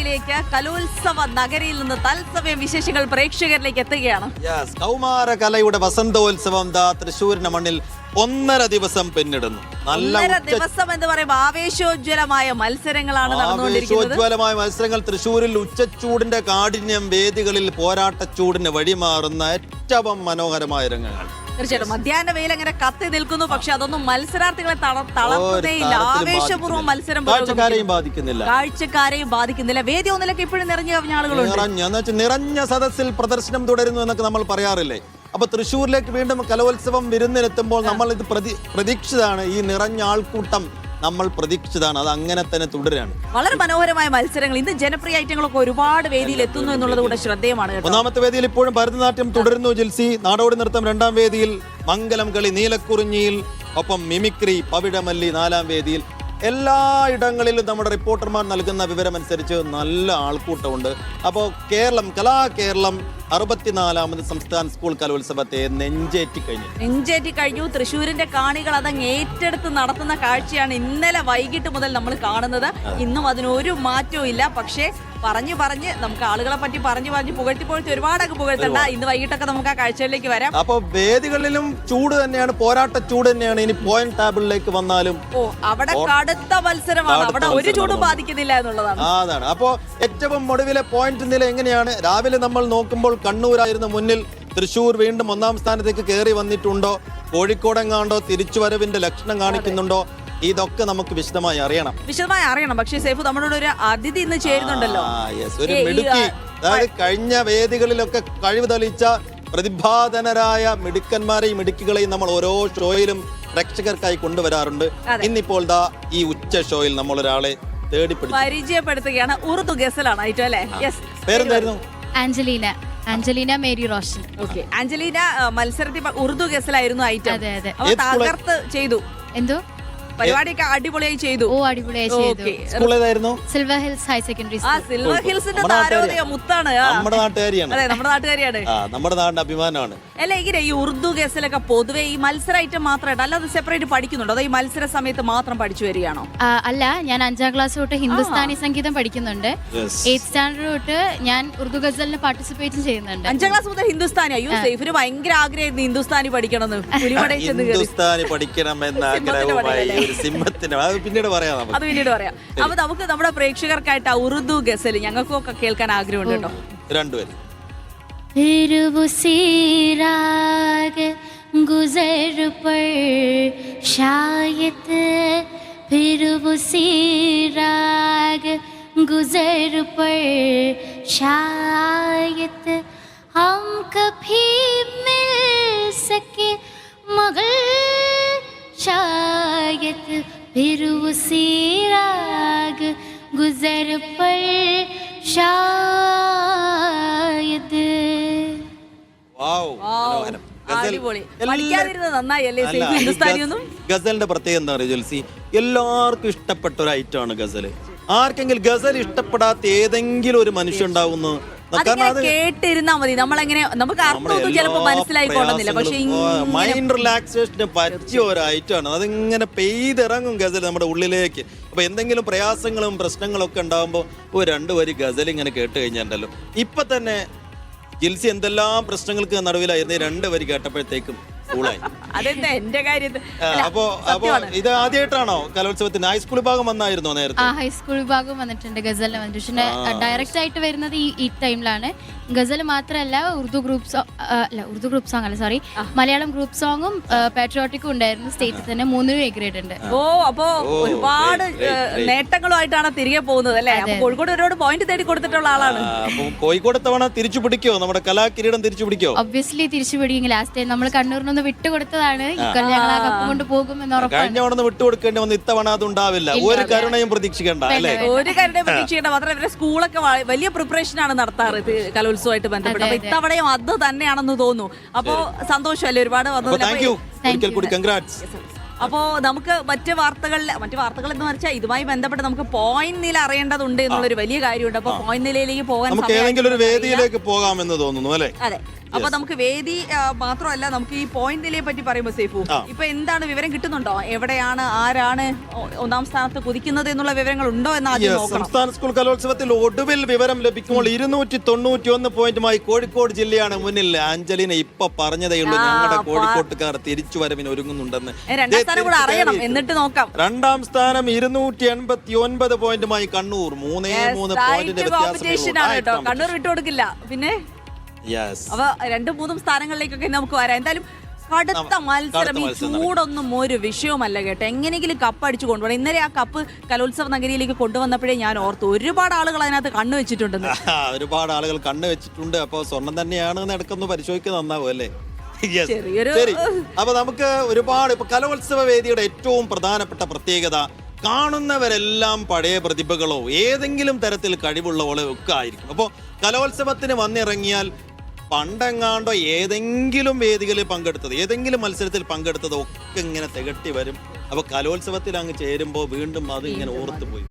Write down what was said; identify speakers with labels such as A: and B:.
A: വേദിയിലേക്ക് കലോത്സവ നഗരിയിൽ നിന്ന് തത്സമയ വിശേഷങ്ങൾ പ്രേക്ഷകരിലേക്ക് എത്തുകയാണ്.
B: കൗമാര കലയുടെ വസന്തോത്സവം തൃശ്ശൂരിന്റെ മണ്ണിൽ 1.5 ദിവസം പിന്നിടുന്നു.
A: നല്ല ദിവസം എന്ന് പറയുമ്പോൾ ആവേശോജ്വലമായ മത്സരങ്ങളാണ് നടന്നുകൊണ്ടിരിക്കുന്നത്.
B: ആവേശോജ്വലമായ മത്സരങ്ങൾ തൃശ്ശൂരിൽ ഉച്ചച്ചൂടിന്റെ കാഠിന്യം വേദികളിൽ പോരാട്ടച്ചൂടിന് വഴിമാറുന്ന ഏറ്റവും മനോഹരമായ രംഗങ്ങൾ.
A: തീർച്ചയായിട്ടും മധ്യാഹ്ന വെയിൽ അങ്ങനെ കത്തി നിൽക്കുന്നു. പക്ഷെ അതൊന്നും മത്സരാർത്ഥികളെ തളർത്തുന്നേയില്ല. ആവേശപൂർവ്വം മത്സരം
B: കാഴ്ചക്കാരെയും
A: ബാധിക്കുന്നില്ല. വേദി ഒന്നിലൊക്കെ ഇപ്പോഴും നിറഞ്ഞു കവിഞ്ഞ ആളുകളുണ്ട്.
B: നിറഞ്ഞ സദസ്സിൽ പ്രദർശനം തുടരുന്നു എന്നൊക്കെ നമ്മൾ പറയാറില്ലേ. അപ്പൊ തൃശ്ശൂരിലേക്ക് വീണ്ടും കലോത്സവം വിരുന്നിനെത്തുമ്പോൾ നമ്മൾ ഇത് പ്രതീക്ഷിതാണ്. ഈ നിറഞ്ഞ ആൾക്കൂട്ടം നമ്മൾ പ്രതീക്ഷിച്ചതാണ്. അത് അങ്ങനെ തന്നെ തുടരുകയാണ്.
A: വളരെ മനോഹരമായ മത്സരങ്ങൾ. ഇന്ന് ജനപ്രിയ ഐറ്റങ്ങളൊക്കെ ഒരുപാട് വേദിയിൽ എത്തുന്നു എന്നുള്ളത് കൂടെ ശ്രദ്ധേയമാണ്.
B: ഒന്നാമത്തെ വേദിയിൽ ഇപ്പോഴും ഭരതനാട്യം തുടരുന്നു. ജിൽസി നാടോടി നൃത്തം 2ാം വേദിയിൽ, മംഗലം കളി നീലക്കുറിഞ്ഞിയിൽ, ഒപ്പം മിമിക്രി പവിഴമല്ലി 4ാം വേദിയിൽ. എല്ലായിടങ്ങളിലും നമ്മുടെ റിപ്പോർട്ടർമാർ നൽകുന്ന വിവരമനുസരിച്ച് നല്ല ആൾക്കൂട്ടമുണ്ട്. അപ്പോൾ കലാകേരളം 64ാമത് സംസ്ഥാന സ്കൂൾ കലോത്സവത്തെ നെഞ്ചേറ്റി കഴിഞ്ഞു.
A: തൃശ്ശൂരിന്റെ കാണികൾ അതങ്ങ് ഏറ്റെടുത്ത് നടത്തുന്ന കാഴ്ചയാണ് ഇന്നലെ വൈകിട്ട് മുതൽ നമ്മൾ കാണുന്നത്. ഇന്നും അതിനൊരു മാറ്റവും ഇല്ല. പക്ഷേ പറഞ്ഞ് നമുക്ക് ആളുകളെ പറ്റി പറഞ്ഞ് പുകഴ്ത്തി ഒരുപാടൊക്കെ പുകഴ്ത്തണ്ട. ഇന്ന് വൈകിട്ടൊക്കെ നമുക്ക് ആ കാഴ്ചകളിലേക്ക് വരാം.
B: അപ്പൊ വേദികളിലും ചൂട് തന്നെയാണ്, പോരാട്ട ചൂട് തന്നെയാണ്. ഇനി പോയിന്റ് ടേബിളിലേക്ക് വന്നാലും
A: അവിടെ കടുത്ത മത്സരമാണ്. അവിടെ ഒരു ചൂടും ബാധിക്കുന്നില്ല എന്നുള്ളതാണ്.
B: അതാണ്. അപ്പോ ഏറ്റവും ഒടുവിലെ പോയിന്റ് നില എങ്ങനെയാണ്? രാവിലെ നമ്മൾ നോക്കുമ്പോൾ കണ്ണൂരായിരുന്നു മുന്നിൽ. തൃശ്ശൂർ വീണ്ടും 1ാം സ്ഥാനത്തേക്ക് കയറി വന്നിട്ടുണ്ടോ? കോഴിക്കോടെങ്ങാണ്ടോ തിരിച്ചുവരവിന്റെ ലക്ഷണം കാണിക്കുന്നുണ്ടോ? ഇതൊക്കെ നമുക്ക് വിശദമായി അറിയണം.
A: പക്ഷേ സേഫു നമ്മളോട് ഒരു അതിഥി ഇന്ന് ചേരുന്നുണ്ടല്ലോ.
B: ഒരു മിടുക്കി, അതായത് കഴിഞ്ഞ വേദികളിലൊക്കെ കഴിവ് തെളിയിച്ച പ്രതിഭാധനരായ മിടുക്കന്മാരെയും മിടുക്കികളെയും നമ്മൾ ഓരോ ഷോയിലും പ്രേക്ഷകർക്കായി കൊണ്ടുവരാറുണ്ട്. ഇന്നിപ്പോൾ ഈ ഉച്ച ഷോയിൽ നമ്മൾ ഒരാളെ
A: പരിചയപ്പെടുത്തുകയാണ്. ഉറുദു ഗസലാണ് ഐറ്റം അല്ലേ?
B: പേരെന്തായിരുന്നു?
C: Angelina Mary Roshan.
A: ആഞ്ചലീന മത്സരത്തിൽ ഉറുദു ഗസലായിരുന്നു ഐറ്റം. തകർത്ത് ചെയ്തു.
C: എന്തോ
A: പരിപാടിയൊക്കെ അടിപൊളിയായി ചെയ്തു.
C: Silver hills higher secondary
A: silver ഹിൽസിന്റെ താരോദയ മുത്താണ്.
B: നമ്മുടെ നാട്ടുകാരിയാണ്. നമ്മുടെ നാടിന്റെ അഭിമാനമാണ്.
A: അല്ല, ഇങ്ങനെ ഈ ഉറുദു ഗസലൊക്കെ പൊതുവെ ഈ മത്സര ഐറ്റം മാത്രമായിട്ട് അല്ലാതെ സെപ്പറേറ്റ് പഠിക്കുന്നുണ്ടോ? അതോ ഈ മത്സര സമയത്ത് മാത്രം പഠിച്ചു വരികയാണോ?
C: അല്ല, ഞാൻ 5ാം ക്ലാസ് തൊട്ട് ഹിന്ദുസ്ഥാനി സംഗീതം പഠിക്കുന്നുണ്ട്. 8th സ്റ്റാൻഡേർഡ് തൊട്ട് ഞാൻ ഉറുദു ഗസലിന് പാർട്ടിസിപ്പേറ്റ് ചെയ്യുന്നുണ്ട്.
A: 5ാം ക്ലാസ് മുതൽ ഹിന്ദുസ്ഥാനി. അയ്യോ, സേഫിന് ഭയങ്കര ആഗ്രഹമായിരുന്നു ഹിന്ദുസ്ഥാനി പഠിക്കണമെന്ന്.
B: ഹിന്ദുസ്ഥാനി പഠിക്കണമെന്ന ആഗ്രഹവുമായി പിന്നീട് പറയാം.
A: അപ്പൊ നമുക്ക് നമ്മുടെ പ്രേക്ഷകർക്കായിട്ട് ആ ഉറുദു ഗസൽ ഞങ്ങൾക്കൊക്കെ കേൾക്കാൻ ആഗ്രഹമുണ്ട് കേട്ടോ.
B: രണ്ടുപേരും
C: गुजर पर शायद फिर उसी राग गुजर पर शायद हम कभी मिल सके मगर शायद फिर उसी राग गुजर पर शायद.
B: ഗസലിന്റെ പ്രത്യേകത എന്താ പറയുക ജൽസി? എല്ലാവർക്കും ഇഷ്ടപ്പെട്ട ഒരു ഐറ്റമാണ് ഗസല്. ആർക്കെങ്കിലും ഗസൽ ഇഷ്ടപ്പെടാത്ത ഏതെങ്കിലും ഒരു മനുഷ്യൻ ഉണ്ടാവുന്നു.
A: കേട്ടിരുന്നാ മതി. നമ്മളെങ്ങനെ നമുക്ക് അർത്ഥമൊന്നും ചിലപ്പോൾ മനസ്സിലായിക്കൊള്ളുന്നില്ല. പക്ഷെ
B: മൈൻഡ് റിലാക്സേഷന് പറ്റിയ ഒരു ഐറ്റമാണ്. അതിങ്ങനെ പെയ്തിറങ്ങും ഗസൽ നമ്മുടെ ഉള്ളിലേക്ക്. അപ്പൊ എന്തെങ്കിലും പ്രയാസങ്ങളും പ്രശ്നങ്ങളും ഒക്കെ ഉണ്ടാകുമ്പോൾ 2 വരി ഗസൽ ഇങ്ങനെ കേട്ട് കഴിഞ്ഞാൽ ഇപ്പൊ തന്നെ ജിൽസി എന്തെല്ലാം പ്രശ്നങ്ങൾക്ക് നടുവിലായിരുന്നു 2 വരി കേട്ടപ്പോഴത്തേക്കും
C: അതെന്താ എന്റെ കാര്യത്തിൽ.
B: അപ്പോ ഇത് ആദ്യമായിട്ടാണോ കലോത്സവത്തിന്? ഹൈസ്കൂൾ വിഭാഗം വന്നായിരുന്നോ നേരത്തെ?
C: ഹൈസ്കൂൾ വിഭാഗം വന്നിട്ടുണ്ട്, ഗസലിന് വന്നിട്ട്. പക്ഷേ ഡയറക്റ്റ് ആയിട്ട് വരുന്നത് ഈ ടൈമിലാണ്. ഗസൽ മാത്രമല്ല, ഉറുദു ഗ്രൂപ്പ് സോങ് അല്ല, സോറി, മലയാളം ഗ്രൂപ്പ് സോങ്ങും പാട്രിയോട്ടിക്കും ഉണ്ടായിരുന്നു. സ്റ്റേറ്റിൽ തന്നെ 3 A ഗ്രേഡ് ഉണ്ട്.
A: അപ്പോ ഒരുപാട് നേട്ടങ്ങളുമായിട്ടാണ് തിരികെ പോകുന്നത് അല്ലേ? കോഴിക്കോട് ഒരുപാട് പോയിന്റ് തേടി കൊടുത്തിട്ടുള്ള ആളാണ്.
B: കോഴിക്കോട് തവണ തിരിച്ചു പിടിക്കോ? നമ്മുടെ കലാകിരീടം തിരിച്ചു പിടിക്കോ?
C: ഒബ്വിയസ്ലി തിരിച്ചു പിടിക്കും. ലാസ്റ്റ് ടൈം നമ്മൾ കണ്ണൂരിനൊന്ന് വിട്ടുകൊടുത്തതാണ്. ഞങ്ങൾ ആ കപ്പ് കൊണ്ട് പോകുമെന്ന് ഉറപ്പാണ്.
B: കഴിഞ്ഞ തവണ വിട്ടുകൊടുക്കേണ്ടി വന്ന് ഇത്തവണ അത് ഉണ്ടാവില്ല. ഒരു കരുണയും പ്രതീക്ഷിക്കേണ്ട അല്ലേ?
A: ഒരു കരുണയും പ്രതീക്ഷിക്കേണ്ട. മാത്രമല്ല ഇവരെ സ്കൂളൊക്കെ വലിയ പ്രിപ്പറേഷൻ ആണ് നടത്താറ് കലോത്സവമായിട്ട് ബന്ധപ്പെട്ട്. അപ്പൊ ഇത്തവണയും അത് തന്നെയാണെന്ന് തോന്നുന്നു. അപ്പോ സന്തോഷമല്ലേ ഒരുപാട് വന്നത്.
B: Thank you. ഒരിക്കൽ കൂടി കൺഗ്രാറ്റ്സ്.
A: അപ്പോ നമുക്ക് മറ്റു വാർത്തകൾ എന്ന് വെച്ചാൽ ഇതുമായി ബന്ധപ്പെട്ട് നമുക്ക് പോയിന്റ് നില അറിയേണ്ടതുണ്ട് എന്നുള്ളൊരു വലിയ കാര്യമുണ്ട്. അപ്പൊ പോയിന്റ് നിലയിലേക്ക് പോകാൻ
B: നമുക്ക് ഏതെങ്കിലും ഒരു വേദിയിലേക്ക് പോകാമെന്ന് തോന്നുന്നു അല്ലേ?
A: അതെ. അപ്പൊ നമുക്ക് വേദി മാത്രമല്ല, നമുക്ക് ഈ പോയിന്റ് നിലയെ പറ്റി പറയുമ്പോൾ സേഫു ഇപ്പൊ എന്താണ് വിവരം കിട്ടുന്നുണ്ടോ? എവിടെയാണ്, ആരാണ് ഒന്നാം സ്ഥാനത്ത് കുതിക്കുന്നത് എന്നുള്ള വിവരങ്ങൾ ഉണ്ടോ എന്ന് ആദ്യം നോക്കണം.
B: സംസ്ഥാന സ്കൂൾ കലോത്സവത്തിൽ ഒടുവിൽ വിവരം ലഭിക്കുമ്പോൾ 291 പോയിന്റുമായി കോഴിക്കോട് ജില്ലയാണ് മുന്നിൽ. അഞ്ജലിനെ ഇപ്പൊ പറഞ്ഞതേ ഉള്ളൂ, ഞങ്ങളുടെ കോഴിക്കോട്ടുകാർ തിരിച്ചു വരവിന് ഒരുങ്ങുന്നുണ്ടെന്ന്.
A: രണ്ടാം സ്ഥാനം കൂടെ അറിയണം, എന്നിട്ട് നോക്കാം.
B: രണ്ടാം സ്ഥാനം 289 പോയിന്റുമായി കണ്ണൂർ. 3 പോയിന്റിന്റെ വ്യത്യാസം.
A: കണ്ണൂർ വിട്ടുകൊടുക്കില്ല. പിന്നെ അപ്പൊ 2-3 സ്ഥാനങ്ങളിലേക്കൊക്കെ നമുക്ക് വരാം. എന്തായാലും കടുത്ത മത്സരം. ഈ ചൂടൊന്നും ഒരു വിഷയവുമല്ല കേട്ടോ. എങ്ങനെയെങ്കിലും കപ്പ് അടിച്ചു കൊണ്ടുപോകണം. ഇന്നലെ ആ കപ്പ് കലോത്സവ നഗരിയിലേക്ക് കൊണ്ടുവന്നപ്പോഴേ ഞാൻ ഓർത്തു ഒരുപാട് ആളുകൾ അതിനകത്ത് കണ്ണു വെച്ചിട്ടുണ്ടെന്ന്.
B: ഒരുപാട് ആളുകൾ കണ്ണു വെച്ചിട്ടുണ്ട്. അപ്പൊ സ്വർണം തന്നെയാണ് ഇടക്കൊന്ന് പരിശോധിക്കുന്നത് നന്നാവും അല്ലേ? ശരി. അപ്പൊ നമുക്ക് ഒരുപാട് ഇപ്പൊ കലോത്സവ വേദിയുടെ ഏറ്റവും പ്രധാനപ്പെട്ട പ്രത്യേകത, കാണുന്നവരെല്ലാം പഴയ പ്രതിഭകളോ ഏതെങ്കിലും തരത്തിൽ കഴിവുള്ളവളോ ഒക്കെ ആയിരിക്കും. അപ്പോൾ കലോത്സവത്തിന് വന്നിറങ്ങിയാൽ പണ്ടെങ്ങാണ്ടോ ഏതെങ്കിലും വേദികളിൽ പങ്കെടുത്തത്, ഏതെങ്കിലും മത്സരത്തിൽ പങ്കെടുത്തത് ഒക്കെ ഇങ്ങനെ തികട്ടി വരും. അപ്പൊ കലോത്സവത്തിൽ അങ്ങ് ചേരുമ്പോൾ വീണ്ടും അത് ഇങ്ങനെ ഓർത്തു പോയി.